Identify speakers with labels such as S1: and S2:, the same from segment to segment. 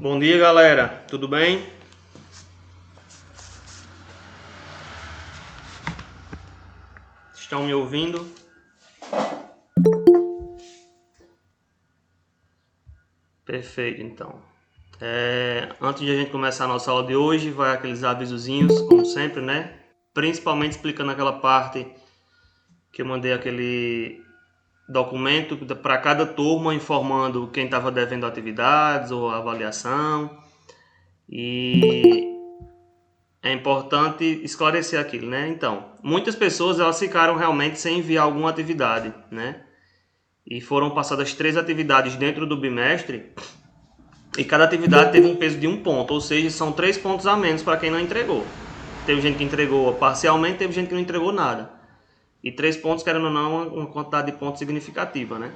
S1: Bom dia, galera. Tudo bem? Estão me ouvindo? Perfeito, então. Antes de a gente começar a nossa aula de hoje, vai aqueles avisozinhos, como sempre, né? Principalmente explicando aquela parte que eu mandei aquele documento para cada turma, informando quem estava devendo atividades ou avaliação. E é importante esclarecer aquilo, né? Então, muitas pessoas elas ficaram realmente sem enviar alguma atividade, né? E foram passadas 3 atividades dentro do bimestre e cada atividade teve um peso de 1 ponto, ou seja, são 3 pontos a menos para quem não entregou. Teve gente que entregou parcialmente, teve gente que não entregou nada. E 3 pontos, querendo ou não, uma quantidade de pontos significativa, né?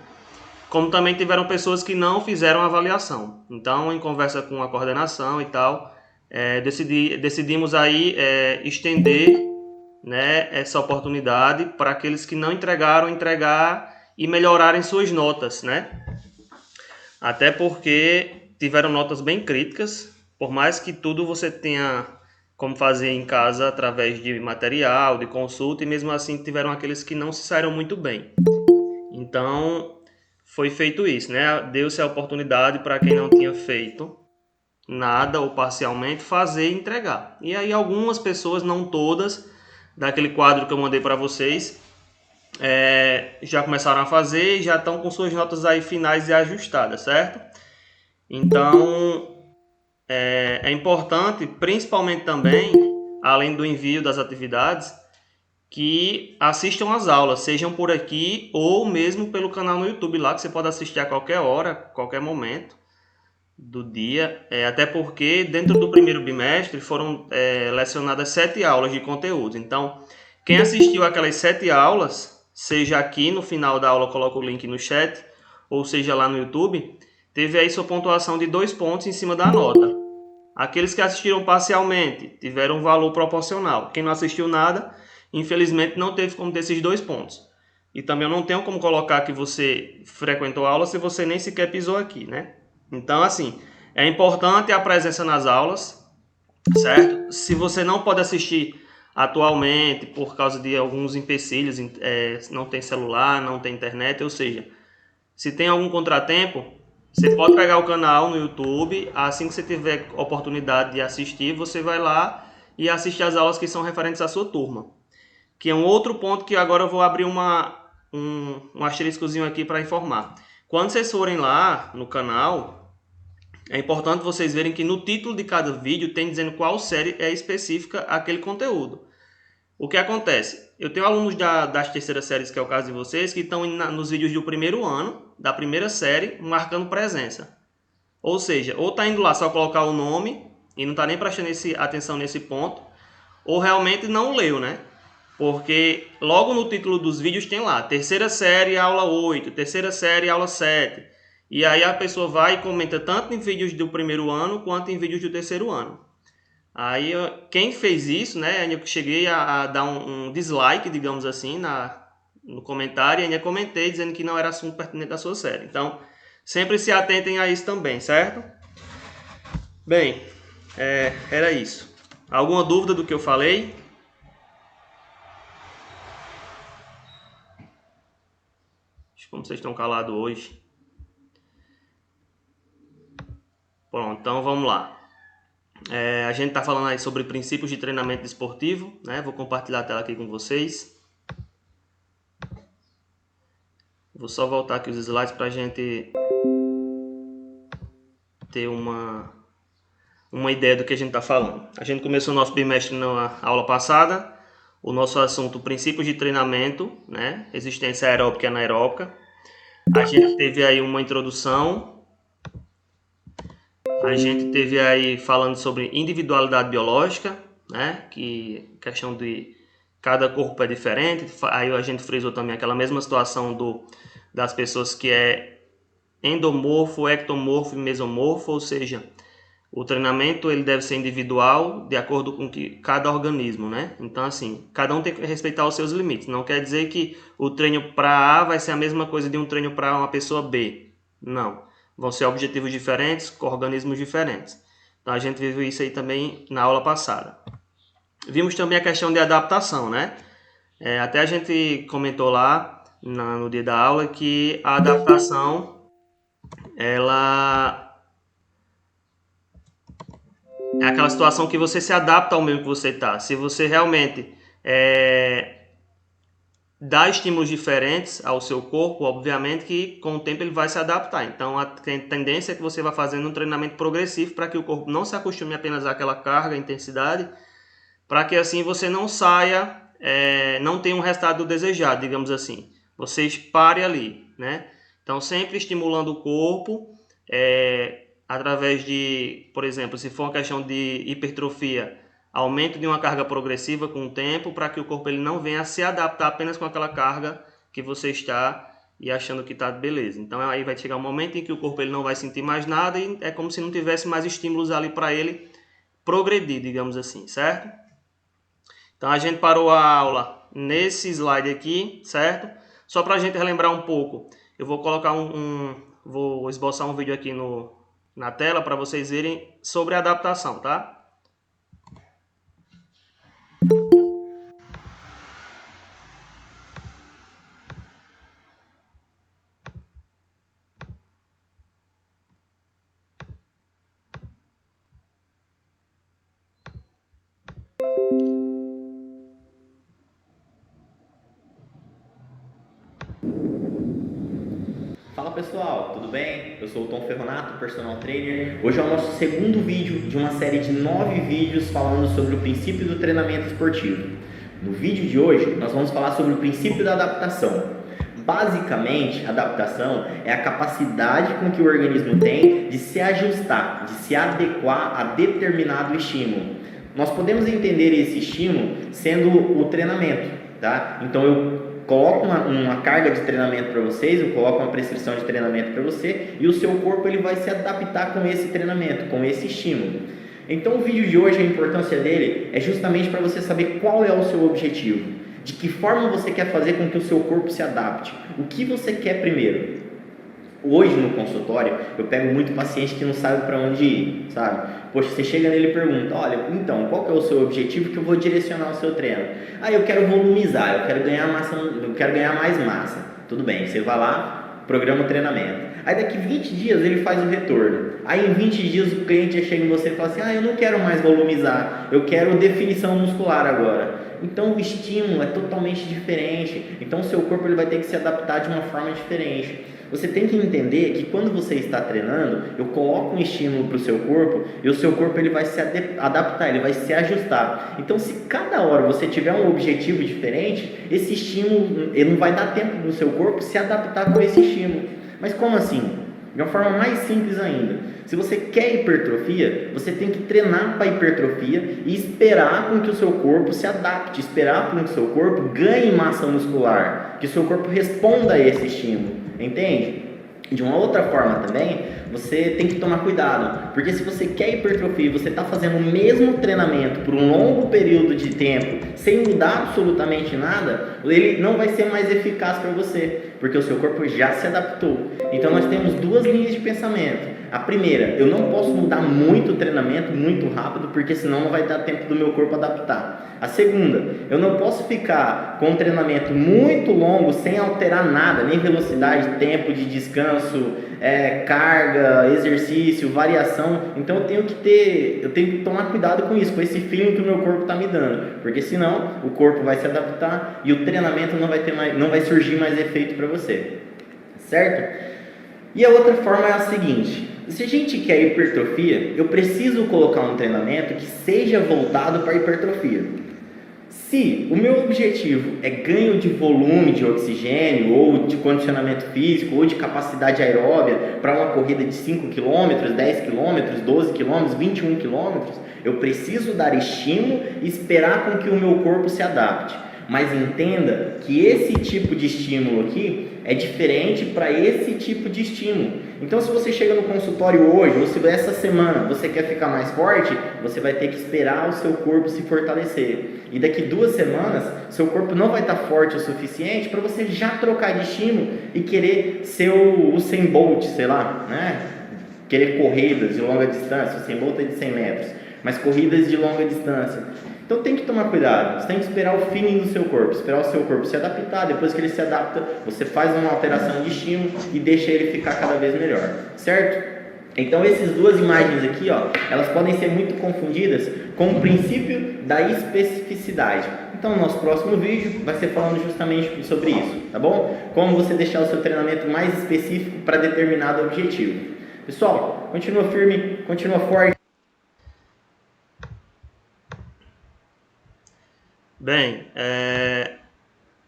S1: Como também tiveram pessoas que não fizeram avaliação. Então, em conversa com a coordenação e tal, decidimos aí estender, né, essa oportunidade para aqueles que não entregaram, entregar e melhorarem suas notas, né? Até porque tiveram notas bem críticas, por mais que tudo você tenha como fazer em casa através de material, de consulta, e mesmo assim tiveram aqueles que não se saíram muito bem. Então, foi feito isso, né? Deu-se a oportunidade para quem não tinha feito nada ou parcialmente fazer e entregar. E aí algumas pessoas, não todas, daquele quadro que eu mandei para vocês, já começaram a fazer e já estão com suas notas aí finais e ajustadas, certo? Então, é importante, principalmente também, além do envio das atividades, que assistam às aulas, sejam por aqui ou mesmo pelo canal no YouTube lá, que você pode assistir a qualquer hora, qualquer momento do dia, até porque dentro do primeiro bimestre foram lecionadas 7 aulas de conteúdo. Então, quem assistiu aquelas 7 aulas, seja aqui no final da aula, coloca o link no chat, ou seja lá no YouTube, teve aí sua pontuação de 2 pontos em cima da nota. Aqueles que assistiram parcialmente tiveram um valor proporcional. Quem não assistiu nada, infelizmente não teve como ter esses 2 pontos. E também eu não tenho como colocar que você frequentou a aula se você nem sequer pisou aqui, né? Então, assim, é importante a presença nas aulas, certo? Se você não pode assistir atualmente por causa de alguns empecilhos, não tem celular, não tem internet, ou seja, se tem algum contratempo, você pode pegar o canal no YouTube, assim que você tiver oportunidade de assistir, você vai lá e assiste as aulas que são referentes à sua turma. Que é um outro ponto que agora eu vou abrir um asteriscozinho aqui para informar. Quando vocês forem lá no canal, é importante vocês verem que no título de cada vídeo tem dizendo qual série é específica aquele conteúdo. O que acontece? Eu tenho alunos das terceiras séries, que é o caso de vocês, que estão nos vídeos do primeiro ano, da primeira série, marcando presença. Ou seja, ou está indo lá só colocar o nome e não está nem prestando atenção nesse ponto, ou realmente não leu, né? Porque logo no título dos vídeos tem lá, terceira série, aula 8, terceira série, aula 7. E aí a pessoa vai e comenta tanto em vídeos do primeiro ano, quanto em vídeos do terceiro ano. Aí quem fez isso, né, eu cheguei a dar um dislike, digamos assim, no comentário, e ainda comentei dizendo que não era assunto pertinente da sua série. Então, sempre se atentem a isso também, certo? Bem, era isso. Alguma dúvida do que eu falei? Como vocês estão calados hoje. Pronto, então vamos lá. A gente está falando aí sobre princípios de treinamento desportivo, né? Vou compartilhar a tela aqui com vocês. Vou só voltar aqui os slides para a gente ter uma ideia do que a gente está falando. A gente começou o nosso bimestre na aula passada. O nosso assunto, princípios de treinamento, né? Resistência aeróbica e anaeróbica. A gente teve aí uma introdução. A gente teve aí falando sobre individualidade biológica, né? Que questão de cada corpo é diferente. Aí a gente frisou também aquela mesma situação das pessoas que é endomorfo, ectomorfo e mesomorfo, ou seja, o treinamento ele deve ser individual de acordo com que cada organismo, né? Então assim, cada um tem que respeitar os seus limites. Não quer dizer que o treino para A vai ser a mesma coisa de um treino para uma pessoa B. Não. Vão ser objetivos diferentes, com organismos diferentes. Então a gente viu isso aí também na aula passada. Vimos também a questão de adaptação, né? Até a gente comentou lá no dia da aula que a adaptação ela é aquela situação que você se adapta ao meio que você está. Se você realmente dá estímulos diferentes ao seu corpo, obviamente que com o tempo ele vai se adaptar. Então a tendência é que você vai fazendo um treinamento progressivo para que o corpo não se acostume apenas àquela carga, intensidade, para que assim você não saia, não tenha um resultado desejado, digamos assim. Você pare ali, né? Então sempre estimulando o corpo, através de, por exemplo, se for uma questão de hipertrofia, aumento de uma carga progressiva com o tempo, para que o corpo ele não venha a se adaptar apenas com aquela carga que você está e achando que está beleza. Então aí vai chegar um momento em que o corpo ele não vai sentir mais nada e é como se não tivesse mais estímulos ali para ele progredir, digamos assim, certo? Então a gente parou a aula nesse slide aqui, certo? Só para a gente relembrar um pouco, eu vou colocar vou esboçar um vídeo aqui na tela para vocês verem sobre a adaptação, tá?
S2: Fala pessoal, tudo bem? Eu sou o Tom Ferronato, personal trainer. Hoje é o nosso segundo vídeo de uma série de 9 vídeos falando sobre o princípio do treinamento esportivo. No vídeo de hoje, nós vamos falar sobre o princípio da adaptação. Basicamente, a adaptação é a capacidade com que o organismo tem de se ajustar, de se adequar a determinado estímulo. Nós podemos entender esse estímulo sendo o treinamento, tá? Então eu coloco uma carga de treinamento para vocês, eu coloco uma prescrição de treinamento para você e o seu corpo ele vai se adaptar com esse treinamento, com esse estímulo. Então o vídeo de hoje, a importância dele é justamente para você saber qual é o seu objetivo, de que forma você quer fazer com que o seu corpo se adapte, o que você quer primeiro. Hoje no consultório eu pego muito paciente que não sabe para onde ir, sabe? Poxa, você chega nele e pergunta, olha, então, qual que é o seu objetivo que eu vou direcionar o seu treino? Eu quero volumizar, eu quero ganhar massa, eu quero ganhar mais massa. Tudo bem, você vai lá, programa o treinamento. Aí daqui 20 dias ele faz o retorno. Aí em 20 dias o cliente já chega em você e fala assim, eu não quero mais volumizar, eu quero definição muscular agora. Então o estímulo é totalmente diferente, então o seu corpo ele vai ter que se adaptar de uma forma diferente. Você tem que entender que quando você está treinando, eu coloco um estímulo para o seu corpo e o seu corpo ele vai se adaptar, ele vai se ajustar. Então se cada hora você tiver um objetivo diferente, esse estímulo ele não vai dar tempo do seu corpo se adaptar com esse estímulo. Mas como assim? De uma forma mais simples ainda. Se você quer hipertrofia, você tem que treinar para hipertrofia e esperar com que o seu corpo se adapte, esperar com que o seu corpo ganhe massa muscular, que o seu corpo responda a esse estímulo, entende? De uma outra forma também, você tem que tomar cuidado, porque se você quer hipertrofia e você está fazendo o mesmo treinamento por um longo período de tempo, sem mudar absolutamente nada, ele não vai ser mais eficaz para você, porque o seu corpo já se adaptou. Então nós temos duas linhas de pensamento. A primeira, eu não posso mudar muito o treinamento, muito rápido, porque senão não vai dar tempo do meu corpo adaptar. A segunda, eu não posso ficar com um treinamento muito longo, sem alterar nada, nem velocidade, tempo de descanso, carga, exercício, variação. Então eu tenho que tomar cuidado com isso, com esse feeling que o meu corpo está me dando, porque senão o corpo vai se adaptar e o treinamento não vai surgir mais efeito para você, certo? E a outra forma é a seguinte, se a gente quer hipertrofia, eu preciso colocar um treinamento que seja voltado para a hipertrofia. Se o meu objetivo é ganho de volume de oxigênio, ou de condicionamento físico, ou de capacidade aeróbia para uma corrida de 5 km, 10 km, 12 km, 21 km, eu preciso dar estímulo e esperar com que o meu corpo se adapte. Mas entenda que esse tipo de estímulo aqui é diferente para esse tipo de estímulo. Então se você chega no consultório hoje, ou se essa semana você quer ficar mais forte, você vai ter que esperar o seu corpo se fortalecer. E daqui 2 semanas, seu corpo não vai estar forte o suficiente para você já trocar de estímulo e querer ser o Usain Bolt, sei lá, né? querer corridas de longa distância, sem volta de 100 metros, mas corridas de longa distância. Então tem que tomar cuidado, você tem que esperar o feeling do seu corpo, esperar o seu corpo se adaptar. Depois que ele se adapta, você faz uma alteração de estímulo e deixa ele ficar cada vez melhor, certo? Então essas duas imagens aqui, ó, elas podem ser muito confundidas com o princípio da especificidade. Então o nosso próximo vídeo vai ser falando justamente sobre isso, tá bom? Como você deixar o seu treinamento mais específico para determinado objetivo. Pessoal, continua firme, continua forte.
S1: Bem,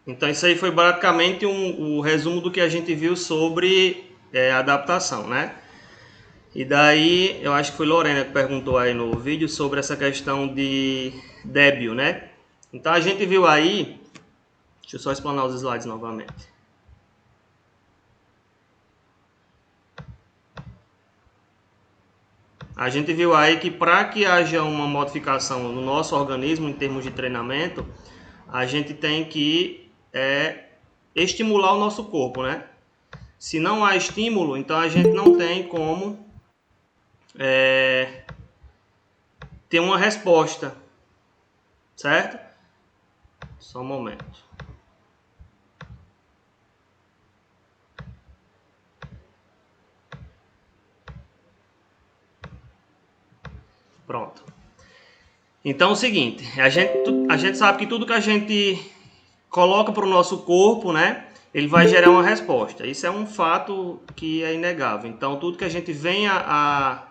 S1: então isso aí foi basicamente o resumo do que a gente viu sobre adaptação, né? E daí, eu acho que foi Lorena que perguntou aí no vídeo sobre essa questão de débil, né? Então a gente viu aí, deixa eu só explanar os slides novamente. A gente viu aí que para que haja uma modificação no nosso organismo em termos de treinamento, a gente tem que estimular o nosso corpo, né? Se não há estímulo, então a gente não tem como ter uma resposta, certo? Só um momento. Pronto. Então é o seguinte, a gente sabe que tudo que a gente coloca para o nosso corpo, né, ele vai gerar uma resposta. Isso é um fato que é inegável. Então tudo que a gente venha a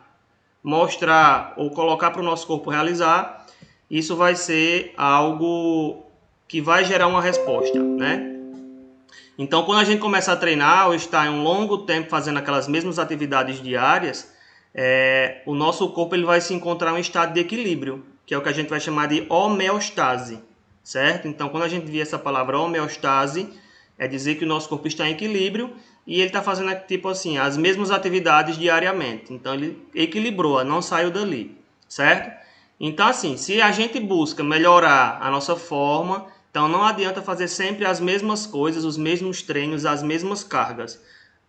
S1: mostrar ou colocar para o nosso corpo realizar, isso vai ser algo que vai gerar uma resposta, né? Então quando a gente começa a treinar ou está em um longo tempo fazendo aquelas mesmas atividades diárias, o nosso corpo ele vai se encontrar em um estado de equilíbrio, que é o que a gente vai chamar de homeostase, certo? Então quando a gente vê essa palavra homeostase, é dizer que o nosso corpo está em equilíbrio e ele está fazendo tipo assim, as mesmas atividades diariamente. Então ele equilibrou, não saiu dali, certo? Então assim, se a gente busca melhorar a nossa forma, então não adianta fazer sempre as mesmas coisas, os mesmos treinos, as mesmas cargas,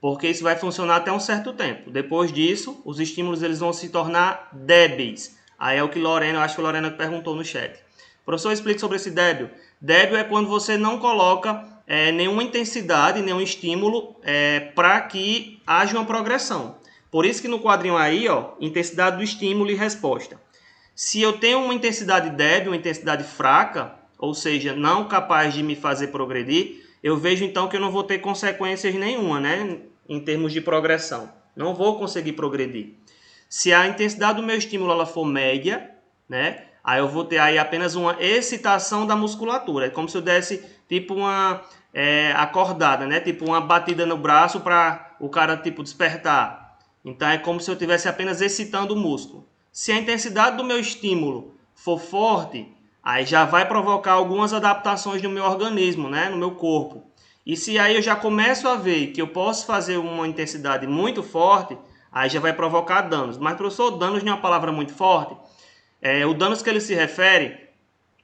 S1: porque isso vai funcionar até um certo tempo. Depois disso, os estímulos eles vão se tornar débeis. Aí é o que Lorena, eu acho que a Lorena perguntou no chat. Professor, explique sobre esse débil. Débil é quando você não coloca nenhuma intensidade, nenhum estímulo para que haja uma progressão. Por isso que no quadrinho aí, ó, intensidade do estímulo e resposta. Se eu tenho uma intensidade débil, uma intensidade fraca, ou seja, não capaz de me fazer progredir, eu vejo então que eu não vou ter consequências nenhuma, né, em termos de progressão. Não vou conseguir progredir. Se a intensidade do meu estímulo ela for média, né, aí eu vou ter aí apenas uma excitação da musculatura. É como se eu desse tipo uma acordada, né, tipo uma batida no braço para o cara tipo despertar. Então é como se eu estivesse apenas excitando o músculo. Se a intensidade do meu estímulo for forte, aí já vai provocar algumas adaptações no meu organismo, né, no meu corpo. E se aí eu já começo a ver que eu posso fazer uma intensidade muito forte, aí já vai provocar danos. Mas, professor, danos não é uma palavra muito forte. O danos que ele se refere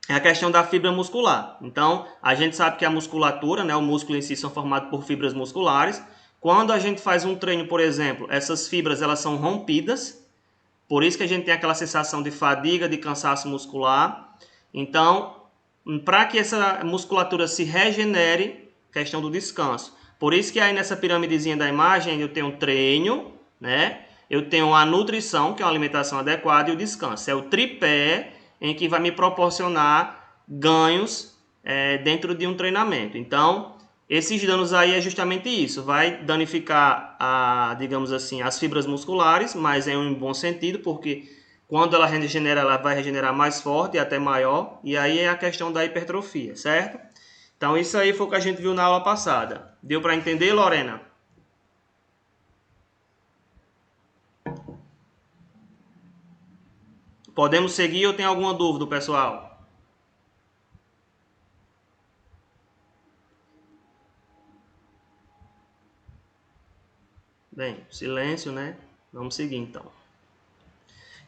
S1: é a questão da fibra muscular. Então, a gente sabe que a musculatura, né, o músculo em si, são formados por fibras musculares. Quando a gente faz um treino, por exemplo, essas fibras elas são rompidas. Por isso que a gente tem aquela sensação de fadiga, de cansaço muscular. Então, para que essa musculatura se regenere, questão do descanso. Por isso que aí nessa piramidezinha da imagem eu tenho um treino, né? Eu tenho a nutrição, que é uma alimentação adequada, e o descanso. É o tripé em que vai me proporcionar ganhos dentro de um treinamento. Então, esses danos aí é justamente isso. Vai danificar, digamos assim, as fibras musculares, mas em um bom sentido, porque quando ela regenera, ela vai regenerar mais forte e até maior. E aí é a questão da hipertrofia, certo? Então isso aí foi o que a gente viu na aula passada. Deu para entender, Lorena? Podemos seguir ou tem alguma dúvida, pessoal? Bem, silêncio, né? Vamos seguir então.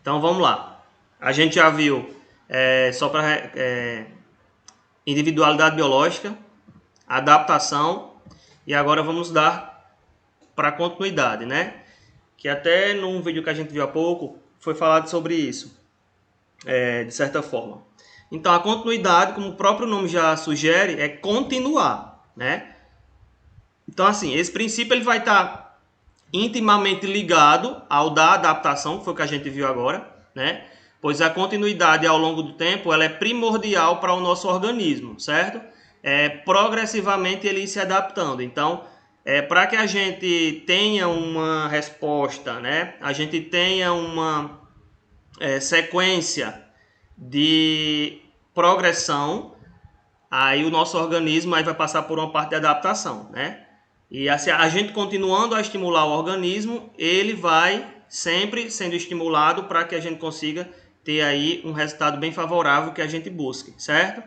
S1: Então vamos lá. A gente já viu só para individualidade biológica, adaptação, e agora vamos dar para continuidade, né? que até num vídeo que a gente viu há pouco, foi falado sobre isso, de certa forma. Então, a continuidade, como o próprio nome já sugere, é continuar, né? Então, assim, esse princípio ele vai estar intimamente ligado ao da adaptação, que foi o que a gente viu agora, né? Pois a continuidade ao longo do tempo ela é primordial para o nosso organismo, certo? Progressivamente ele ir se adaptando. Então, para que a gente tenha uma resposta, né? A gente tenha uma sequência de progressão, aí o nosso organismo aí vai passar por uma parte de adaptação, né? E assim, a gente continuando a estimular o organismo, ele vai sempre sendo estimulado para que a gente consiga ter aí um resultado bem favorável que a gente busque, certo?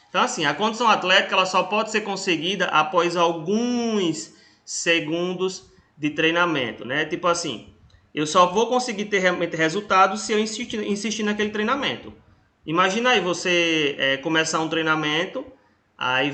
S1: Então assim, a condição atlética ela só pode ser conseguida após alguns segundos de treinamento, né? Tipo assim, eu só vou conseguir ter realmente resultado se eu insistir naquele treinamento. Imagina aí você começar um treinamento, aí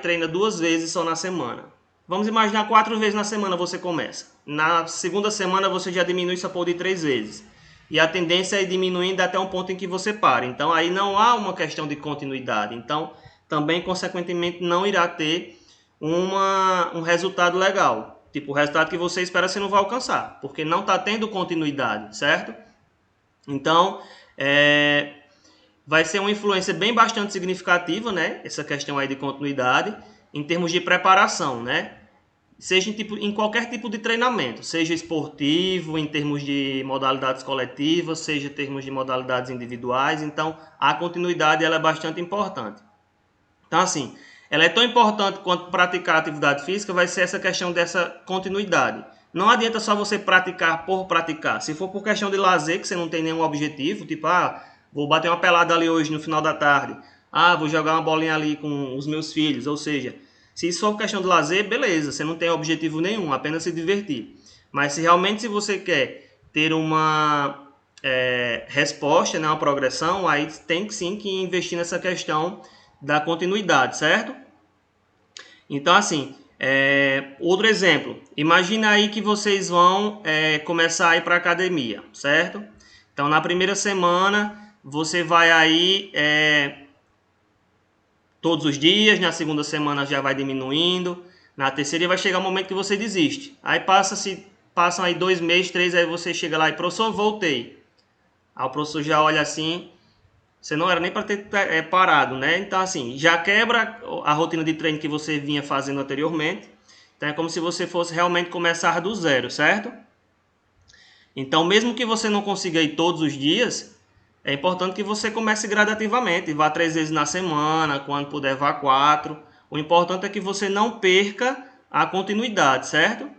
S1: treina 2 vezes só na semana. Vamos imaginar 4 vezes na semana você começa. Na segunda semana você já diminui só por de 3 vezes. E a tendência é ir diminuindo até um ponto em que você para. Então aí não há uma questão de continuidade. Então também consequentemente não irá ter um resultado legal. Tipo, o resultado que você espera você não vai alcançar. Porque não está tendo continuidade, certo? Então, vai ser uma influência bem bastante significativa, né? Essa questão aí de continuidade, em termos de preparação, né? Seja em qualquer tipo de treinamento, seja esportivo, em termos de modalidades coletivas, seja em termos de modalidades individuais. Então, a continuidade ela é bastante importante. Então, assim, ela é tão importante quanto praticar atividade física, vai ser essa questão dessa continuidade. Não adianta só você praticar por praticar. Se for por questão de lazer, que você não tem nenhum objetivo, tipo, vou bater uma pelada ali hoje no final da tarde. Vou jogar uma bolinha ali com os meus filhos. Ou seja, se isso for questão de lazer, beleza, você não tem objetivo nenhum, apenas se divertir. Mas se você quer ter uma resposta, né, uma progressão, aí tem sim que investir nessa questão da continuidade, certo? Então, assim, outro exemplo. Imagina aí que vocês vão começar a ir para a academia, certo? Então, na primeira semana, você vai aí todos os dias. Na segunda semana já vai diminuindo. Na terceira vai chegar um momento que você desiste. Aí passam aí 2 meses, 3, aí você chega lá e, professor, voltei. Aí o professor já olha assim, você não era nem para ter parado, né? Então, assim, já quebra a rotina de treino que você vinha fazendo anteriormente. Então, é como se você fosse realmente começar do zero, certo? Então, mesmo que você não consiga ir todos os dias, é importante que você comece gradativamente. Vá 3 vezes na semana, quando puder, vá 4. O importante é que você não perca a continuidade, certo?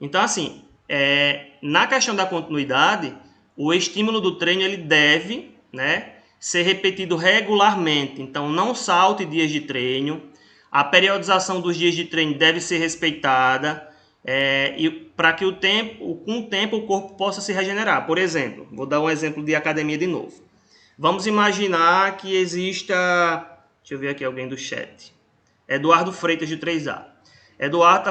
S1: Então, assim, na questão da continuidade, o estímulo do treino ele deve, né, ser repetido regularmente. Então, não salte dias de treino. A periodização dos dias de treino deve ser respeitada, e para que com o tempo o corpo possa se regenerar. Por exemplo, vou dar um exemplo de academia de novo. Vamos imaginar que exista, deixa eu ver aqui alguém do chat, Eduardo Freitas de 3A. Eduardo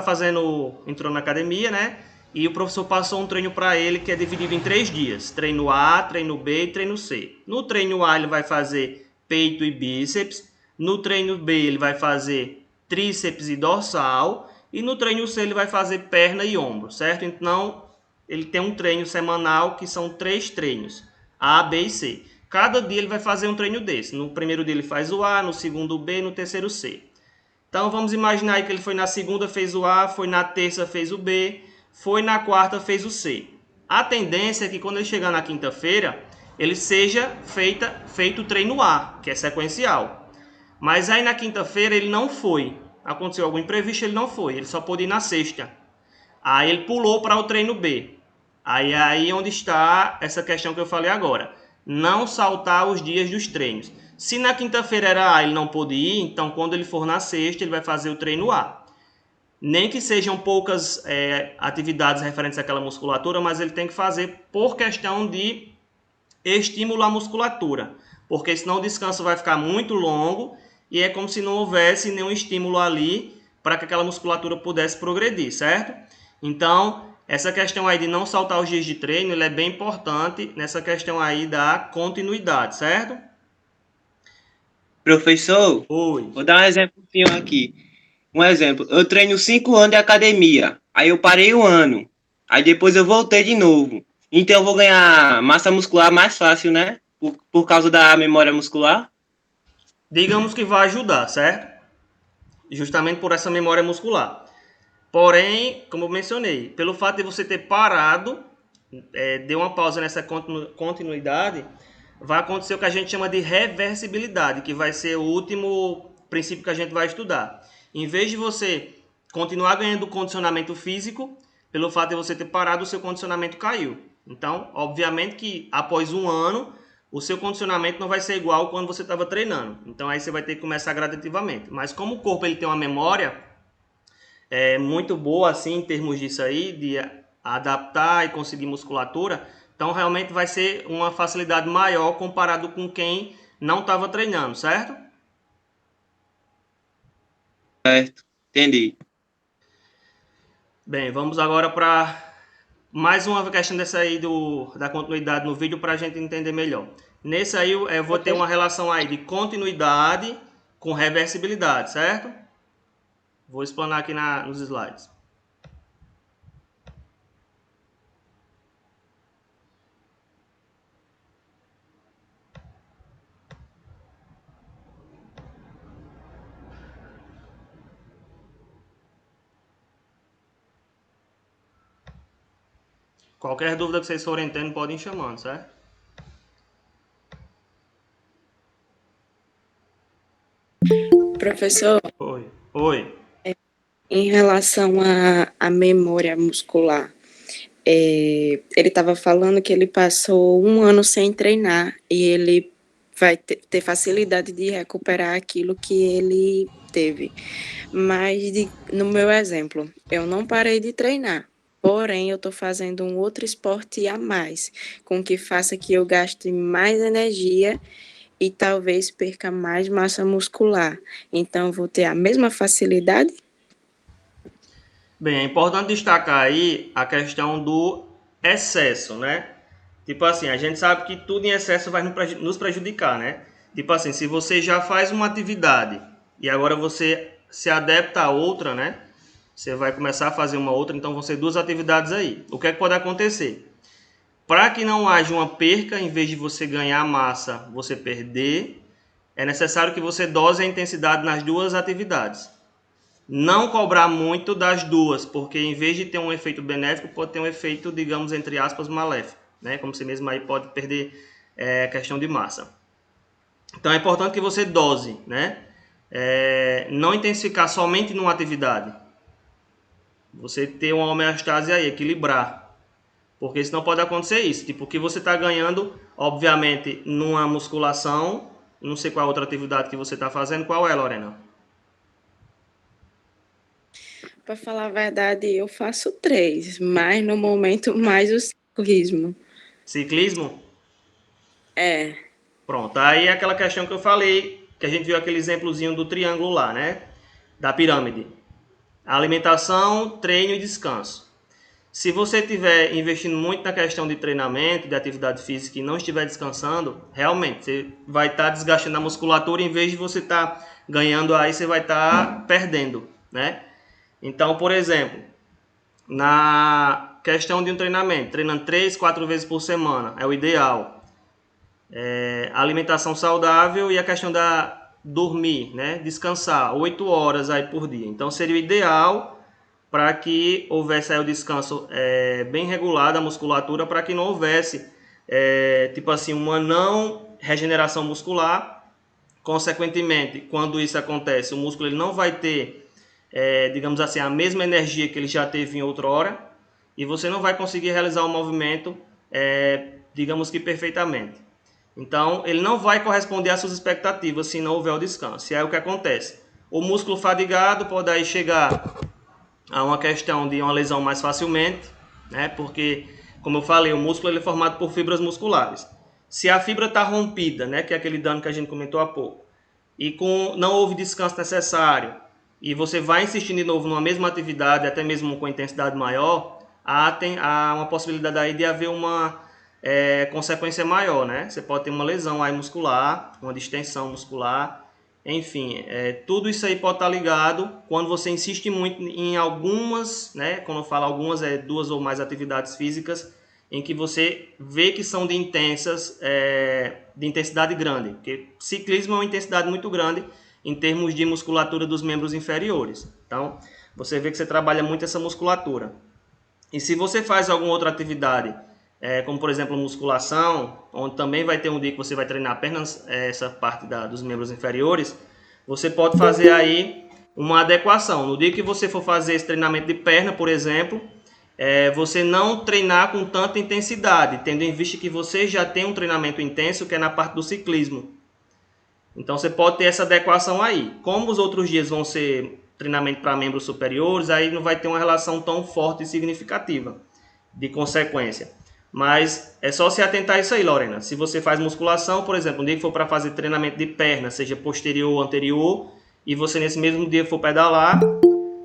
S1: entrou na academia, né? E o professor passou um treino para ele que é dividido em 3 dias. Treino A, treino B e treino C. No treino A ele vai fazer peito e bíceps. No treino B ele vai fazer tríceps e dorsal. E no treino C ele vai fazer perna e ombro, certo? Então ele tem um treino semanal que são 3 treinos. A, B e C. Cada dia ele vai fazer um treino desse. No primeiro dia ele faz o A, no segundo o B e no terceiro o C. Então vamos imaginar que ele foi na segunda, fez o A, foi na terça, fez o B, foi na quarta, fez o C. A tendência é que quando ele chegar na quinta-feira, ele seja feito o treino A, que é sequencial. Mas aí na quinta-feira ele não foi. Aconteceu algum imprevisto, ele não foi. Ele só pôde ir na sexta. Aí ele pulou para o treino B. Aí onde está essa questão que eu falei agora. Não saltar os dias dos treinos. Se na quinta-feira era A, ele não pôde ir, então quando ele for na sexta, ele vai fazer o treino A. Nem que sejam poucas atividades referentes àquela musculatura, mas ele tem que fazer por questão de estímulo à musculatura. Porque senão o descanso vai ficar muito longo e é como se não houvesse nenhum estímulo ali para que aquela musculatura pudesse progredir, certo? Então, Essa questão aí de não saltar os dias de treino, ele é bem importante nessa questão aí da continuidade, certo?
S3: Professor,
S1: Oi.
S3: vou dar um exemplozinho aqui. Um exemplo, eu treino 5 anos de academia, aí eu parei um ano, aí depois eu voltei de novo. Então eu vou ganhar massa muscular mais fácil, né? Por causa da memória muscular.
S1: Digamos que vai ajudar, certo? Justamente por essa memória muscular. Porém, como eu mencionei, pelo fato de você ter parado, deu uma pausa nessa continuidade, vai acontecer o que a gente chama de reversibilidade, que vai ser o último princípio que a gente vai estudar. Em vez de você continuar ganhando condicionamento físico, pelo fato de você ter parado, o seu condicionamento caiu. Então, obviamente que após um ano, o seu condicionamento não vai ser igual quando você estava treinando. Então, aí você vai ter que começar gradativamente. Mas como o corpo ele tem uma memória muito boa assim em termos disso aí, de adaptar e conseguir musculatura, então realmente vai ser uma facilidade maior comparado com quem não estava treinando, certo?
S3: Certo, entendi.
S1: Bem, vamos agora para mais uma questão dessa aí da continuidade no vídeo para a gente entender melhor. Nesse aí eu vou ter uma relação aí de continuidade com reversibilidade, certo? Vou explanar aqui nos slides. Qualquer dúvida que vocês forem tendo, podem ir chamando, certo?
S4: Professor,
S1: Oi. Oi.
S4: em relação à memória muscular, ele estava falando que ele passou um ano sem treinar e ele vai ter facilidade de recuperar aquilo que ele teve. Mas, no meu exemplo, eu não parei de treinar, porém eu estou fazendo um outro esporte a mais, com que faça que eu gaste mais energia e talvez perca mais massa muscular. Então, vou ter a mesma facilidade?
S1: Bem, é importante destacar aí a questão do excesso, né? Tipo assim, a gente sabe que tudo em excesso vai nos prejudicar, né? Tipo assim, se você já faz uma atividade e agora você se adapta a outra, né? Você vai começar a fazer uma outra, então vão ser duas atividades aí. O que é que pode acontecer? Para que não haja uma perca, em vez de você ganhar massa, você perder, é necessário que você dose a intensidade nas duas atividades. Não cobrar muito das duas, porque em vez de ter um efeito benéfico, pode ter um efeito, digamos, entre aspas, maléfico, né? Como você mesmo aí pode perder questão de massa. Então é importante que você dose, né? Não intensificar somente numa atividade. Você ter uma homeostase aí, equilibrar. Porque senão pode acontecer isso. Tipo, o que você está ganhando, obviamente, numa musculação, não sei qual outra atividade que você está fazendo, qual é, Lorena?
S4: Para falar a verdade, eu faço 3, mas no momento mais o ciclismo.
S1: Ciclismo?
S4: É,
S1: Pronto, aí é aquela questão que eu falei, que a gente viu aquele exemplozinho do triângulo lá, né? Da pirâmide. Alimentação, treino e descanso. Se você estiver investindo muito na questão de treinamento, de atividade física e não estiver descansando, realmente você vai estar desgastando a musculatura em vez de você estar ganhando, aí você vai estar perdendo, né? Então, por exemplo, na questão de um treinamento, treinando 3, 4 vezes por semana, é o ideal. Alimentação saudável e a questão da dormir, né? Descansar 8 horas aí por dia. Então seria o ideal para que houvesse aí o descanso bem regular da musculatura, para que não houvesse tipo assim uma não regeneração muscular. Consequentemente, quando isso acontece, o músculo ele não vai ter, digamos assim, a mesma energia que ele já teve em outra hora, e você não vai conseguir realizar o movimento, digamos que perfeitamente. Então, ele não vai corresponder às suas expectativas se não houver o descanso. E aí o que acontece? O músculo fadigado pode aí chegar a uma questão de uma lesão mais facilmente, né? Porque, como eu falei, o músculo ele é formado por fibras musculares. Se a fibra está rompida, né, que é aquele dano que a gente comentou há pouco, e não houve descanso necessário, e você vai insistir de novo numa mesma atividade, até mesmo com intensidade maior, há uma possibilidade aí de haver uma consequência maior, né? Você pode ter uma lesão aí muscular, uma distensão muscular, enfim, tudo isso aí pode estar ligado quando você insiste muito em algumas, né? Quando eu falo algumas, 2 ou mais atividades físicas em que você vê que são de intensidade grande, porque ciclismo é uma intensidade muito grande em termos de musculatura dos membros inferiores. Então, você vê que você trabalha muito essa musculatura. E se você faz alguma outra atividade, como por exemplo musculação, onde também vai ter um dia que você vai treinar apenas essa parte dos membros inferiores, você pode fazer aí uma adequação. No dia que você for fazer esse treinamento de perna, por exemplo, você não treinar com tanta intensidade, tendo em vista que você já tem um treinamento intenso que é na parte do ciclismo. Então você pode ter essa adequação aí. Como os outros dias vão ser treinamento para membros superiores, aí não vai ter uma relação tão forte e significativa de consequência. Mas é só se atentar a isso aí, Lorena. Se você faz musculação, por exemplo, um dia que for para fazer treinamento de perna, seja posterior ou anterior, e você nesse mesmo dia for pedalar,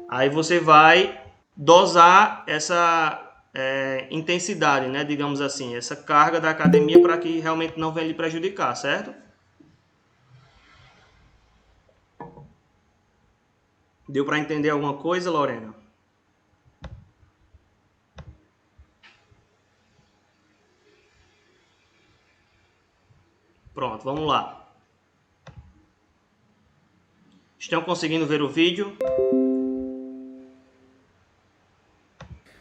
S1: aí você vai dosar essa intensidade, né, digamos assim, essa carga da academia para que realmente não venha lhe prejudicar, certo? Deu para entender alguma coisa, Lorena? Pronto, vamos lá. Estão conseguindo ver o vídeo?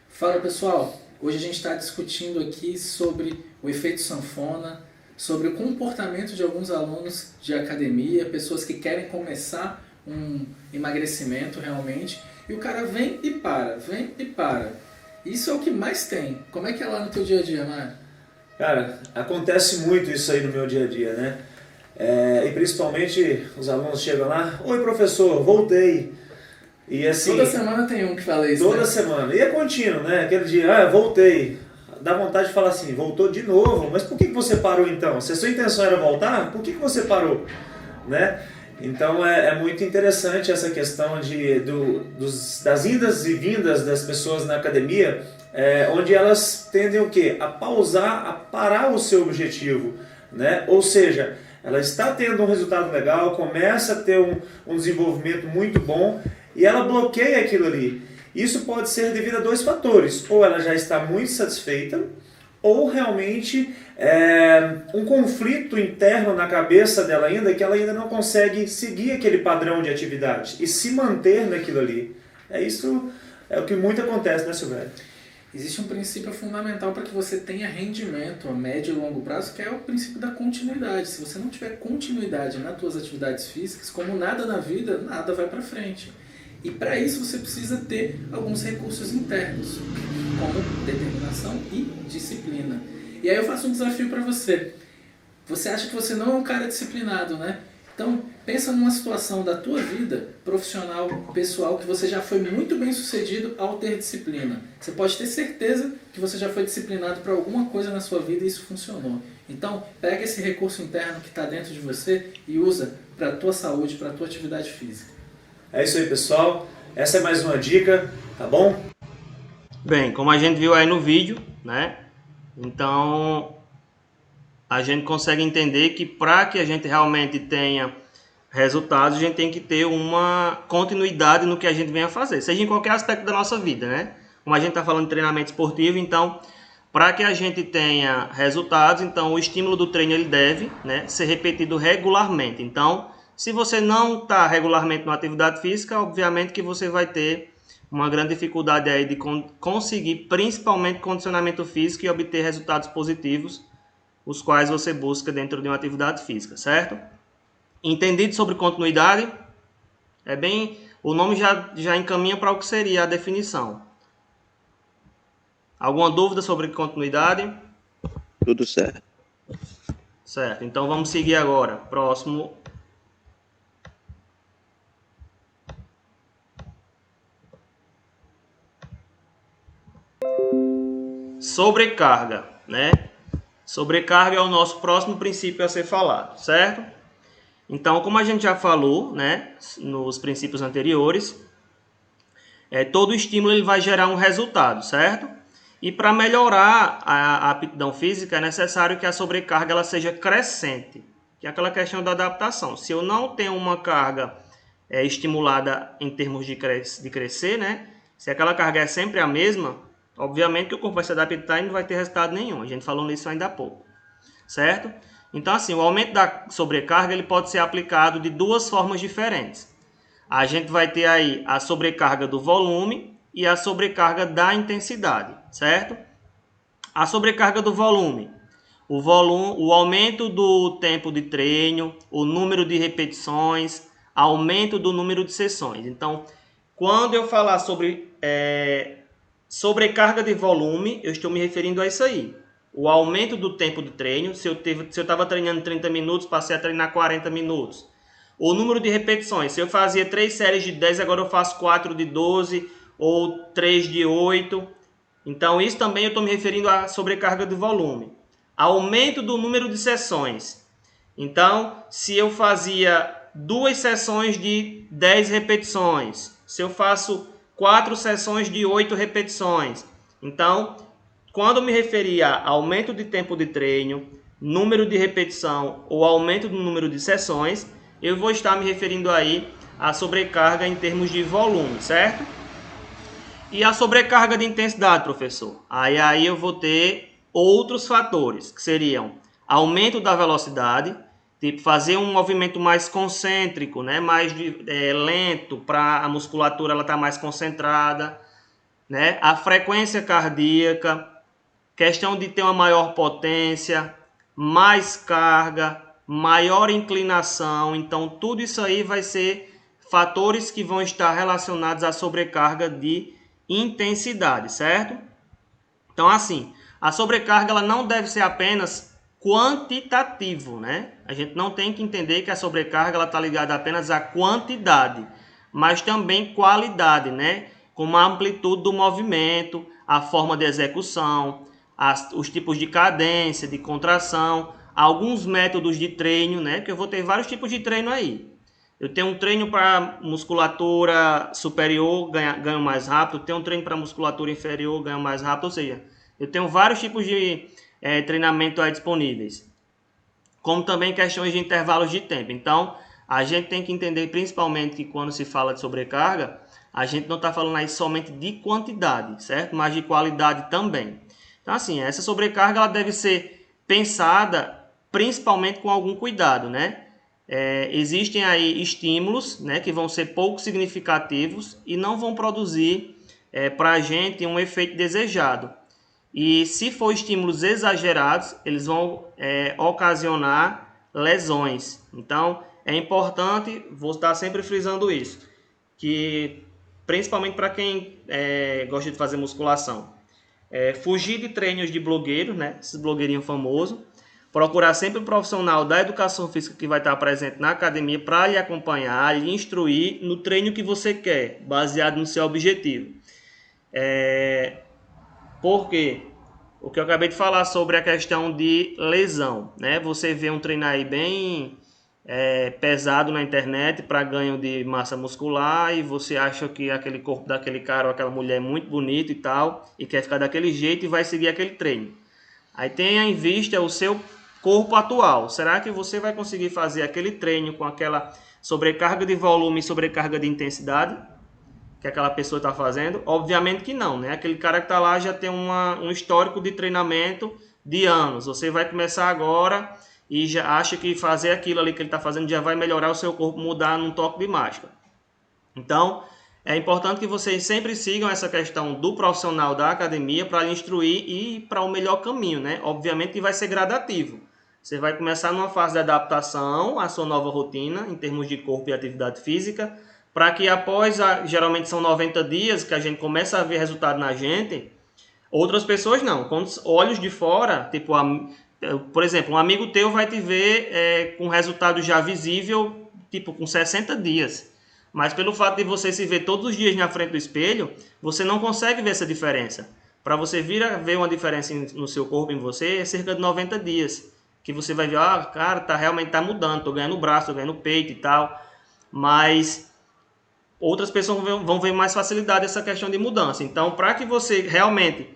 S5: Fala pessoal, hoje a gente está discutindo aqui sobre o efeito sanfona, sobre o comportamento de alguns alunos de academia, pessoas que querem começar um emagrecimento realmente, e o cara vem e para, vem e para. Isso é o que mais tem. Como é que é lá no teu dia a dia, Mário?
S6: Cara, acontece muito isso aí no meu dia a dia, né? E principalmente os alunos chegam lá, oi professor, voltei. E assim,
S5: toda semana tem um que fala isso,
S6: toda
S5: né?
S6: semana. E é contínuo, né? Aquele dia, voltei. Dá vontade de falar assim, voltou de novo, mas por que você parou então? Se a sua intenção era voltar, por que você parou? Né? Então é muito interessante essa questão das indas e vindas das pessoas na academia, onde elas tendem o quê? A pausar, a parar o seu objetivo, né? Ou seja, ela está tendo um resultado legal, começa a ter um desenvolvimento muito bom e ela bloqueia aquilo ali. Isso pode ser devido a 2 fatores, ou ela já está muito satisfeita, ou realmente um conflito interno na cabeça dela ainda, que ela ainda não consegue seguir aquele padrão de atividade e se manter naquilo ali. Isso é o que muito acontece, né, Silvério?
S5: Existe um princípio fundamental para que você tenha rendimento a médio e longo prazo, que é o princípio da continuidade. Se você não tiver continuidade nas suas atividades físicas, como nada na vida, nada vai para frente. E para isso você precisa ter alguns recursos internos, como determinação e disciplina. E aí eu faço um desafio para você. Você acha que você não é um cara disciplinado, né? Então, pensa numa situação da tua vida profissional, pessoal, que você já foi muito bem sucedido ao ter disciplina. Você pode ter certeza que você já foi disciplinado para alguma coisa na sua vida e isso funcionou. Então, pega esse recurso interno que está dentro de você e usa para a tua saúde, para a tua atividade física.
S6: É isso aí, pessoal. Essa é mais uma dica, tá bom?
S1: Bem, como a gente viu aí no vídeo, né? Então, a gente consegue entender que para que a gente realmente tenha resultados, a gente tem que ter uma continuidade no que a gente venha fazer, seja em qualquer aspecto da nossa vida, né? Como a gente está falando de treinamento esportivo, então, para que a gente tenha resultados, então o estímulo do treino ele deve, né, ser repetido regularmente. Então, se você não está regularmente na atividade física, obviamente que você vai ter uma grande dificuldade aí de conseguir, principalmente condicionamento físico e obter resultados positivos, os quais você busca dentro de uma atividade física, certo? Entendido sobre continuidade, o nome já encaminha para o que seria a definição. Alguma dúvida sobre continuidade?
S3: Tudo certo.
S1: Certo, então vamos seguir agora. Próximo. Sobrecarga, né? Sobrecarga é o nosso próximo princípio a ser falado, certo? Então, como a gente já falou, né, nos princípios anteriores, todo estímulo ele vai gerar um resultado, certo? E para melhorar a aptidão física é necessário que a sobrecarga ela seja crescente, que é aquela questão da adaptação. Se eu não tenho uma carga estimulada em termos de crescer, né? Se aquela carga é sempre a mesma, obviamente que o corpo vai se adaptar e não vai ter resultado nenhum. A gente falou nisso ainda há pouco, certo? Então, assim, o aumento da sobrecarga ele pode ser aplicado de duas formas diferentes. A gente vai ter aí a sobrecarga do volume e a sobrecarga da intensidade, certo? A sobrecarga do volume, o aumento do tempo de treino, o número de repetições, aumento do número de sessões. Então, quando eu falar sobre sobrecarga de volume, eu estou me referindo a isso aí. O aumento do tempo de treino, se eu estava treinando 30 minutos, passei a treinar 40 minutos. O número de repetições, se eu fazia 3 séries de 10, agora eu faço 4 de 12 ou 3 de 8. Então, isso também eu estou me referindo à sobrecarga de volume. Aumento do número de sessões. Então, se eu fazia 2 sessões de 10 repetições, se eu faço 4 sessões de 8 repetições. Então, quando eu me referia a aumento de tempo de treino, número de repetição ou aumento do número de sessões, eu vou estar me referindo aí à sobrecarga em termos de volume, certo? E a sobrecarga de intensidade, professor? Aí eu vou ter outros fatores, que seriam aumento da velocidade, tipo fazer um movimento mais concêntrico, né? Mais lento, para a musculatura ela estar mais concentrada, né? A frequência cardíaca, questão de ter uma maior potência, mais carga, maior inclinação. Então, tudo isso aí vai ser fatores que vão estar relacionados à sobrecarga de intensidade, certo? Então, assim, a sobrecarga ela não deve ser apenas quantitativo, né? A gente não tem que entender que a sobrecarga ela está ligada apenas à quantidade, mas também qualidade, né? Como a amplitude do movimento, a forma de execução, os tipos de cadência, de contração, alguns métodos de treino, né? Que eu vou ter vários tipos de treino aí. Eu tenho um treino para musculatura superior, ganho mais rápido. Eu tenho um treino para musculatura inferior, ganho mais rápido. Ou seja, eu tenho vários tipos de treinamento aí disponíveis. Como também questões de intervalos de tempo. Então, a gente tem que entender principalmente que quando se fala de sobrecarga, a gente não está falando aí somente de quantidade, certo? Mas de qualidade também. Então, assim, essa sobrecarga ela deve ser pensada principalmente com algum cuidado, né? Existem aí estímulos, né, que vão ser pouco significativos e não vão produzir para a gente um efeito desejado. E se for estímulos exagerados, eles vão ocasionar lesões. Então, é importante, vou estar sempre frisando isso, que principalmente para quem gosta de fazer musculação, fugir de treinos de blogueiros, né, esses blogueirinhos famosos, procurar sempre um profissional da educação física que vai estar presente na academia para lhe acompanhar, lhe instruir no treino que você quer, baseado no seu objetivo. Porque o que eu acabei de falar sobre a questão de lesão, né? Você vê um treino aí bem pesado na internet para ganho de massa muscular e você acha que aquele corpo daquele cara ou aquela mulher é muito bonito e tal, e quer ficar daquele jeito e vai seguir aquele treino. Aí tenha em vista o seu corpo atual. Será que você vai conseguir fazer aquele treino com aquela sobrecarga de volume e sobrecarga de intensidade que aquela pessoa está fazendo? Obviamente que não, né? Aquele cara que está lá já tem um histórico de treinamento de anos. Você vai começar agora e já acha que fazer aquilo ali que ele está fazendo já vai melhorar o seu corpo, mudar num toque de mágica. Então, é importante que vocês sempre sigam essa questão do profissional da academia para lhe instruir e ir para o melhor caminho, né? Obviamente que vai ser gradativo. Você vai começar numa fase de adaptação à sua nova rotina, em termos de corpo e atividade física, para que após, geralmente são 90 dias, que a gente começa a ver resultado na gente. Outras pessoas não. Com os olhos de fora, tipo, por exemplo, um amigo teu vai te ver com resultado já visível, tipo, com 60 dias. Mas pelo fato de você se ver todos os dias na frente do espelho, você não consegue ver essa diferença. Para você vir a ver uma diferença no seu corpo, em você, é cerca de 90 dias. Que você vai ver, cara, realmente está mudando, estou ganhando braço, estou ganhando peito e tal. Mas outras pessoas vão ver mais facilidade essa questão de mudança. Então, para que você realmente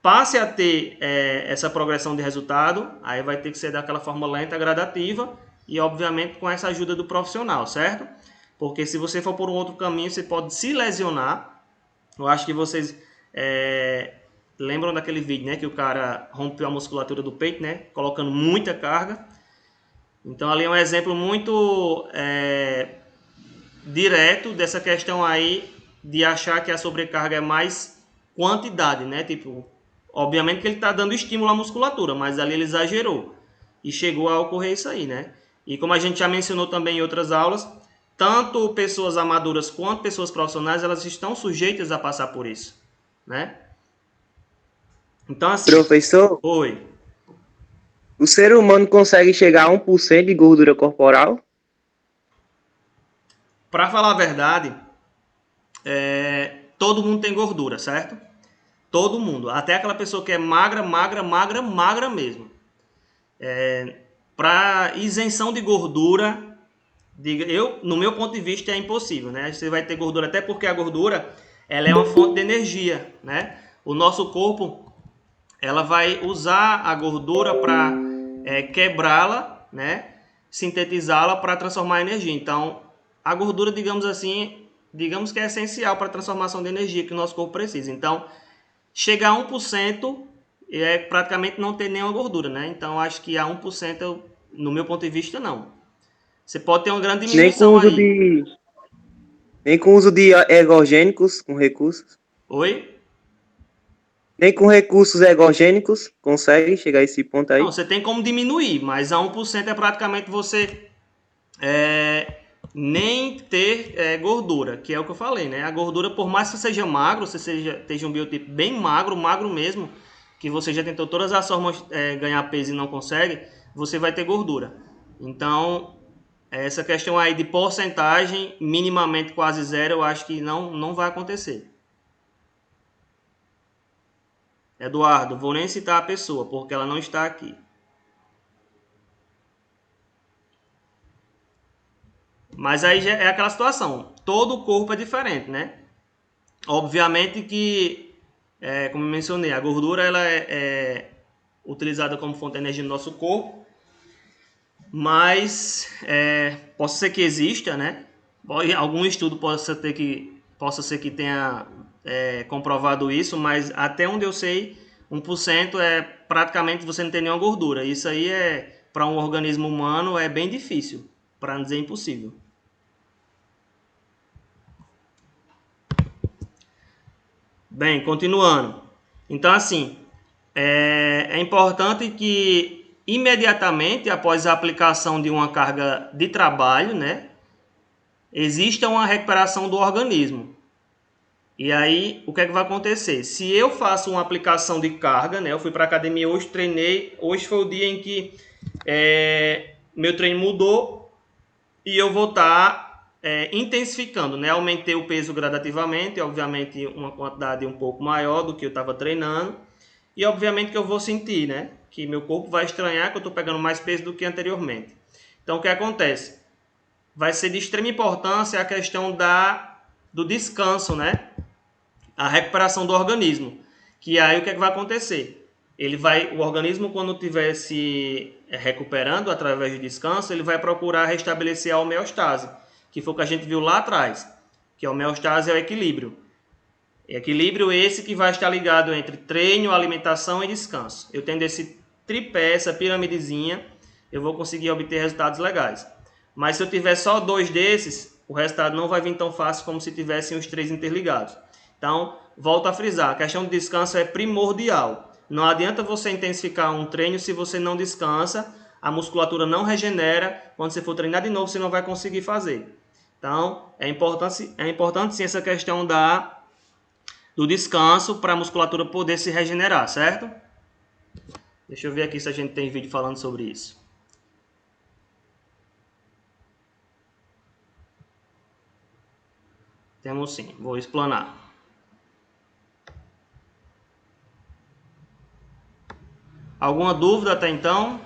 S1: passe a ter essa progressão de resultado, aí vai ter que ser daquela forma lenta, gradativa e, obviamente, com essa ajuda do profissional, certo? Porque se você for por um outro caminho, você pode se lesionar. Eu acho que vocês lembram daquele vídeo, né? Que o cara rompeu a musculatura do peito, né? Colocando muita carga. Então, ali é um exemplo muito direto dessa questão aí de achar que a sobrecarga é mais quantidade, né? Tipo, obviamente que ele está dando estímulo à musculatura, mas ali ele exagerou e chegou a ocorrer isso aí, né? E como a gente já mencionou também em outras aulas, tanto pessoas amadoras quanto pessoas profissionais, elas estão sujeitas a passar por isso, né? Então, assim...
S3: Professor,
S1: Oi.
S3: o ser humano consegue chegar a 1% de gordura corporal?
S1: Para falar a verdade, todo mundo tem gordura, certo? Todo mundo. Até aquela pessoa que é magra, magra, magra, magra mesmo. Para isenção de gordura, no meu ponto de vista, é impossível, né? Você vai ter gordura, até porque a gordura ela é uma fonte de energia, né? O nosso corpo ela vai usar a gordura para quebrá-la, né? Sintetizá-la para transformar em energia. Então, a gordura, digamos assim, digamos que é essencial para a transformação de energia que o nosso corpo precisa. Então, chegar a 1% é praticamente não ter nenhuma gordura, né? Então, acho que a 1%, no meu ponto de vista, não. Você pode ter uma grande diminuição aí.
S3: Nem com o uso de ergogênicos, com recursos.
S1: Oi?
S3: Nem com recursos ergogênicos consegue chegar a esse ponto aí.
S1: Não, você tem como diminuir, mas a 1% é praticamente você nem ter gordura, que é o que eu falei, né? A gordura, por mais que você seja magro, você esteja um biotipo bem magro, magro mesmo, que você já tentou todas as formas ganhar peso e não consegue, você vai ter gordura. Então, essa questão aí de porcentagem, minimamente quase zero, eu acho que não vai acontecer. Eduardo, vou nem citar a pessoa, porque ela não está aqui. Mas aí já é aquela situação. Todo o corpo é diferente, né? Obviamente que, como eu mencionei, a gordura ela é utilizada como fonte de energia no nosso corpo. Mas possa ser que exista, né? Algum estudo possa ser que tenha comprovado isso, mas até onde eu sei, 1% é praticamente você não ter nenhuma gordura. Isso aí para um organismo humano é bem difícil, para não dizer impossível. Bem, continuando. Então, assim, é importante que imediatamente após a aplicação de uma carga de trabalho, né, exista uma recuperação do organismo. E aí, o que é que vai acontecer? Se eu faço uma aplicação de carga, né, eu fui para a academia hoje, treinei, hoje foi o dia em que meu treino mudou e eu vou estar intensificando, né, aumentei o peso gradativamente, obviamente uma quantidade um pouco maior do que eu estava treinando, e obviamente que eu vou sentir, né, que meu corpo vai estranhar que eu estou pegando mais peso do que anteriormente. Então, o que acontece? Vai ser de extrema importância a questão do descanso, né? A recuperação do organismo. Que aí o que vai acontecer? O organismo, quando estiver se recuperando através do descanso, ele vai procurar restabelecer a homeostase, que foi o que a gente viu lá atrás, que a homeostase é o equilíbrio. Equilíbrio esse que vai estar ligado entre treino, alimentação e descanso. Eu tendo esse tripé, essa piramidezinha, eu vou conseguir obter resultados legais. Mas se eu tiver só 2 desses, o resultado não vai vir tão fácil como se tivessem os 3 interligados. Então, volto a frisar, a questão do descanso é primordial. Não adianta você intensificar um treino se você não descansa, a musculatura não regenera, quando você for treinar de novo você não vai conseguir fazer. Então, é importante sim essa questão do descanso para a musculatura poder se regenerar, certo? Deixa eu ver aqui se a gente tem vídeo falando sobre isso. Temos sim, vou explanar. Alguma dúvida até então?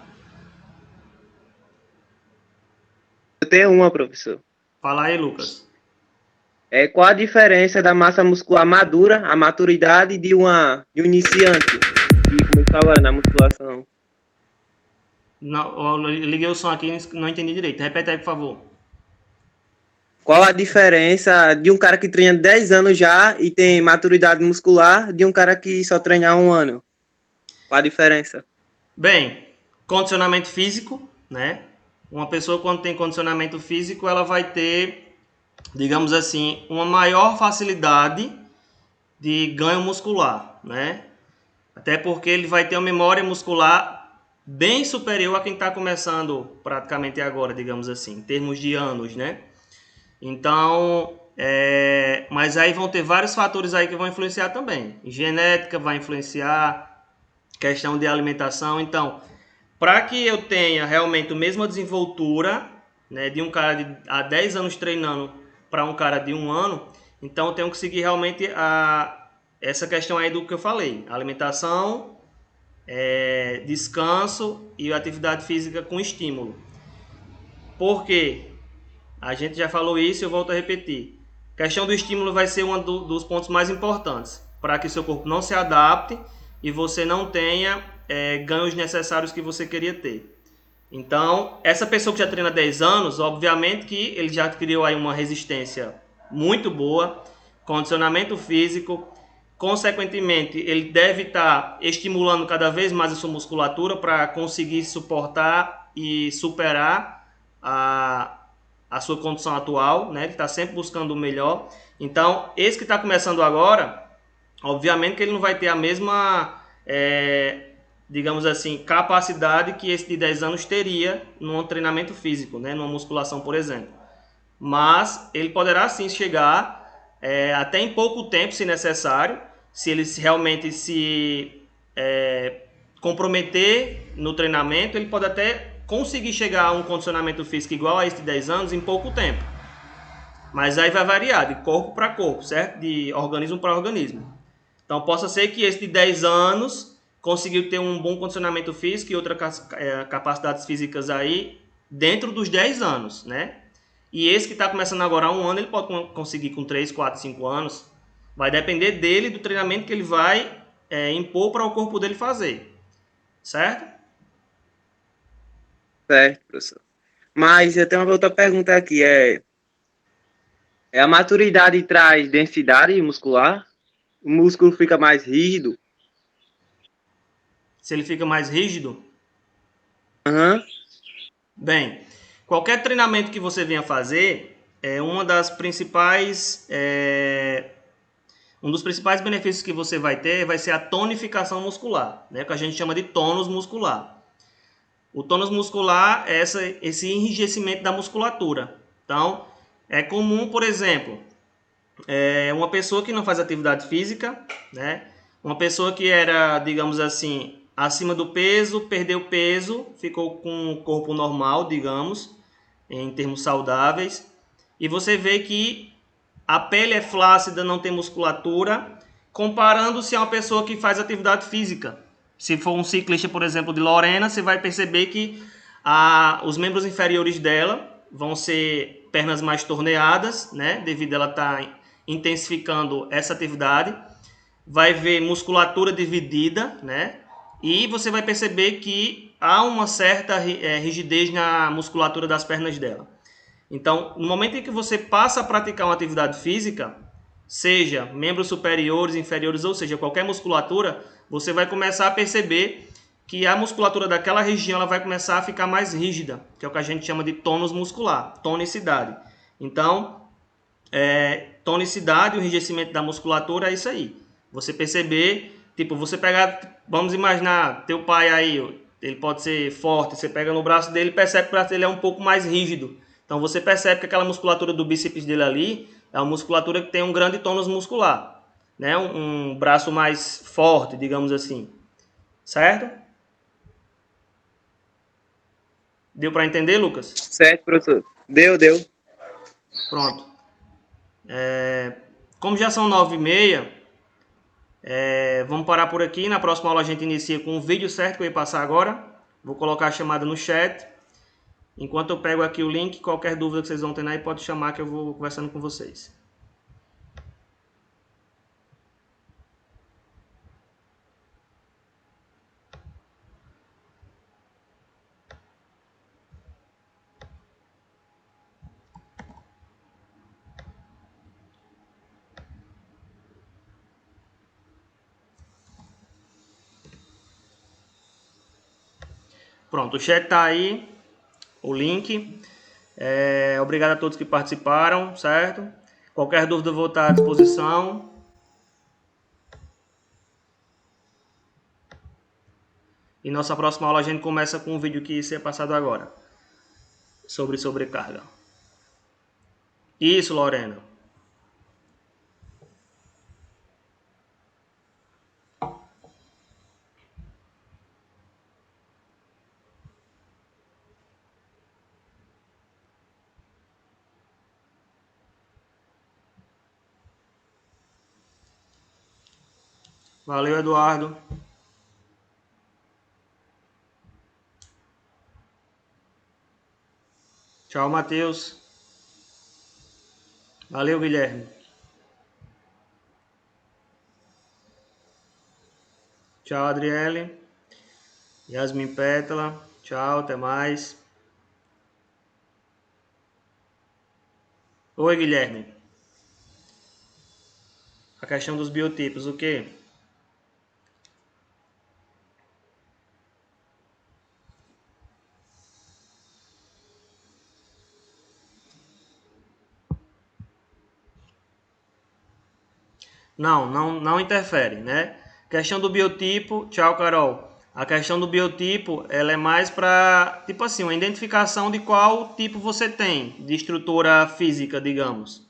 S3: Eu tenho uma, professor.
S1: Fala aí, Lucas.
S3: Qual a diferença da massa muscular madura, a maturidade de um iniciante que começou agora na musculação?
S1: Não, eu liguei o som aqui e não entendi direito. Repete aí, por favor.
S3: Qual a diferença de um cara que treina 10 anos já e tem maturidade muscular de um cara que só treina há 1 ano? Qual a diferença?
S1: Bem, condicionamento físico, né? Uma pessoa quando tem condicionamento físico, ela vai ter, digamos assim, uma maior facilidade de ganho muscular, né? Até porque ele vai ter uma memória muscular bem superior a quem está começando praticamente agora, digamos assim, em termos de anos, né? Então, mas aí vão ter vários fatores aí que vão influenciar também. Genética vai influenciar, questão de alimentação. Então, para que eu tenha realmente a mesma desenvoltura, né, de um cara há 10 anos treinando para um cara de 1 ano, então eu tenho que seguir realmente essa questão aí do que eu falei. Alimentação, descanso e atividade física com estímulo. Por quê? A gente já falou isso e eu volto a repetir. A questão do estímulo vai ser um dos pontos mais importantes para que seu corpo não se adapte e você não tenha ganhos necessários que você queria ter. Então, essa pessoa que já treina 10 anos, obviamente que ele já criou aí uma resistência muito boa, condicionamento físico, consequentemente, ele deve estar estimulando cada vez mais a sua musculatura para conseguir suportar e superar a sua condição atual, né? Ele está sempre buscando o melhor. Então, esse que está começando agora, obviamente que ele não vai ter a mesma, digamos assim, capacidade que esse de 10 anos teria num treinamento físico, né? Numa musculação, por exemplo. Mas ele poderá sim chegar até em pouco tempo, se necessário, se ele realmente se comprometer no treinamento, ele pode até conseguir chegar a um condicionamento físico igual a esse de 10 anos em pouco tempo. Mas aí vai variar de corpo para corpo, certo? De organismo para organismo. Então, possa ser que esse de 10 anos conseguiu ter um bom condicionamento físico e outras capacidades físicas aí dentro dos 10 anos, né? E esse que está começando agora há 1 ano, ele pode conseguir com 3, 4, 5 anos. Vai depender dele, do treinamento que ele vai impor para o corpo dele fazer. Certo?
S3: Certo, professor. Mas eu tenho uma outra pergunta aqui. A maturidade traz densidade muscular? O músculo fica mais rígido?
S1: Se ele fica mais rígido?
S3: Uhum.
S1: Bem, qualquer treinamento que você venha fazer, uma das principais, um dos principais benefícios que você vai ter vai ser a tonificação muscular, né, que a gente chama de tônus muscular. O tônus muscular é esse enrijecimento da musculatura. Então, é comum, por exemplo, uma pessoa que não faz atividade física, né, uma pessoa que era, digamos assim, acima do peso, perdeu peso, ficou com o corpo normal, digamos, em termos saudáveis, e você vê que a pele é flácida, não tem musculatura, comparando-se a uma pessoa que faz atividade física. Se for um ciclista, por exemplo, de Lorena, você vai perceber que os membros inferiores dela vão ser pernas mais torneadas, né, devido a ela estar intensificando essa atividade. Vai ver musculatura dividida, né, e você vai perceber que há uma certa rigidez na musculatura das pernas dela. Então, no momento em que você passa a praticar uma atividade física, seja membros superiores, inferiores, ou seja, qualquer musculatura, você vai começar a perceber que a musculatura daquela região ela vai começar a ficar mais rígida, que é o que a gente chama de tônus muscular, tonicidade. Então, tonicidade, o enrijecimento da musculatura é isso aí. Você perceber, tipo, você pegar, vamos imaginar, teu pai aí, ele pode ser forte, você pega no braço dele e percebe que o braço dele é um pouco mais rígido. Então você percebe que aquela musculatura do bíceps dele ali é uma musculatura que tem um grande tônus muscular, né? Um braço mais forte, digamos assim. Certo? Deu para entender, Lucas?
S3: Certo, professor. Deu.
S1: Pronto. Como já são 9h30, vamos parar por aqui. Na próxima aula a gente inicia com um vídeo, certo, que eu ia passar agora. Vou colocar a chamada no chat. Enquanto eu pego aqui o link, qualquer dúvida que vocês vão ter aí, pode chamar que eu vou conversando com vocês. Pronto, o chat tá aí, o link. Obrigado a todos que participaram, certo? Qualquer dúvida eu vou estar à disposição. E nossa próxima aula a gente começa com um vídeo que ia ser passado agora. Sobre sobrecarga. Isso, Lorena. Valeu, Eduardo. Tchau, Matheus. Valeu, Guilherme. Tchau, Adriele. Yasmin Pétala. Tchau, até mais. Oi, Guilherme. A questão dos biotipos, o quê? Não interfere, né? Questão do biotipo, tchau, Carol. A questão do biotipo, ela é mais para, tipo assim, uma identificação de qual tipo você tem, de estrutura física, digamos.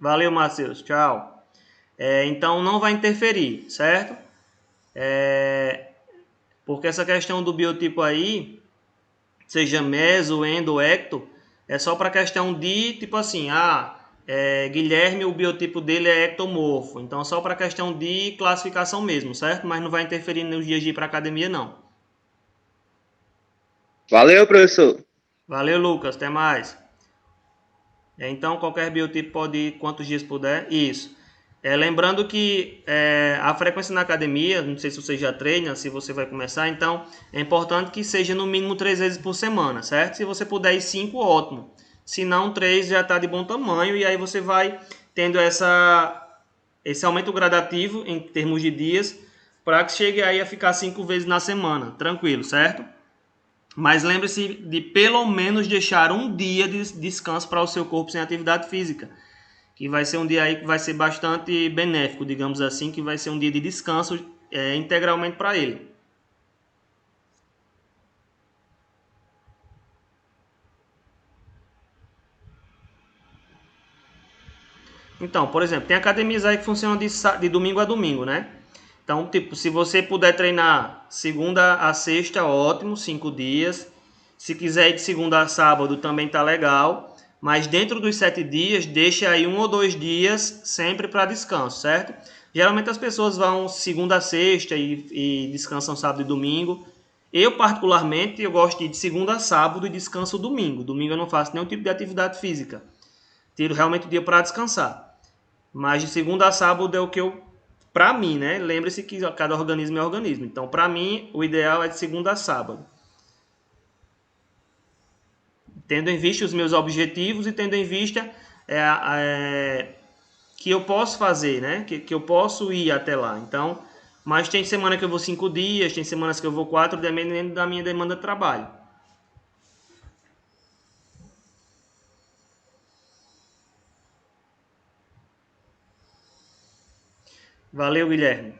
S1: Valeu, Matheus, tchau. Então, não vai interferir, certo? Porque essa questão do biotipo aí, seja meso, endo, ecto, é só para questão de, tipo assim, Guilherme, o biotipo dele é ectomorfo. Então, só para questão de classificação mesmo, certo? Mas não vai interferir nos dias de ir para academia, não.
S3: Valeu, professor.
S1: Valeu, Lucas. Até mais. Então, qualquer biotipo pode ir quantos dias puder. Isso. Lembrando que a frequência na academia, não sei se você já treina, se você vai começar, então é importante que seja no mínimo 3 vezes por semana, certo? Se você puder ir 5, ótimo. Se não, 3 já está de bom tamanho e aí você vai tendo esse aumento gradativo em termos de dias para que chegue aí a ficar 5 vezes na semana, tranquilo, certo? Mas lembre-se de pelo menos deixar um dia de descanso para o seu corpo sem atividade física, que vai ser um dia aí que vai ser bastante benéfico, digamos assim, que vai ser um dia de descanso integralmente para ele. Então, por exemplo, tem academias aí que funcionam de domingo a domingo, né? Então, tipo, se você puder treinar segunda a sexta, ótimo, 5 dias. Se quiser ir de segunda a sábado, também tá legal. Mas dentro dos 7 dias, deixa aí 1 ou 2 dias sempre para descanso, certo? Geralmente as pessoas vão segunda a sexta e descansam sábado e domingo. Eu, particularmente, eu gosto de ir de segunda a sábado e descanso domingo. Domingo eu não faço nenhum tipo de atividade física. Tiro realmente o dia para descansar. Mas de segunda a sábado é o que pra mim, né? Lembre-se que cada organismo é organismo. Então, pra mim, o ideal é de segunda a sábado. Tendo em vista os meus objetivos e tendo em vista que eu posso fazer, né? Que eu posso ir até lá. Então, mas tem semana que eu vou 5 dias, tem semanas que eu vou 4, dependendo da minha demanda de trabalho. Valeu, Guilherme.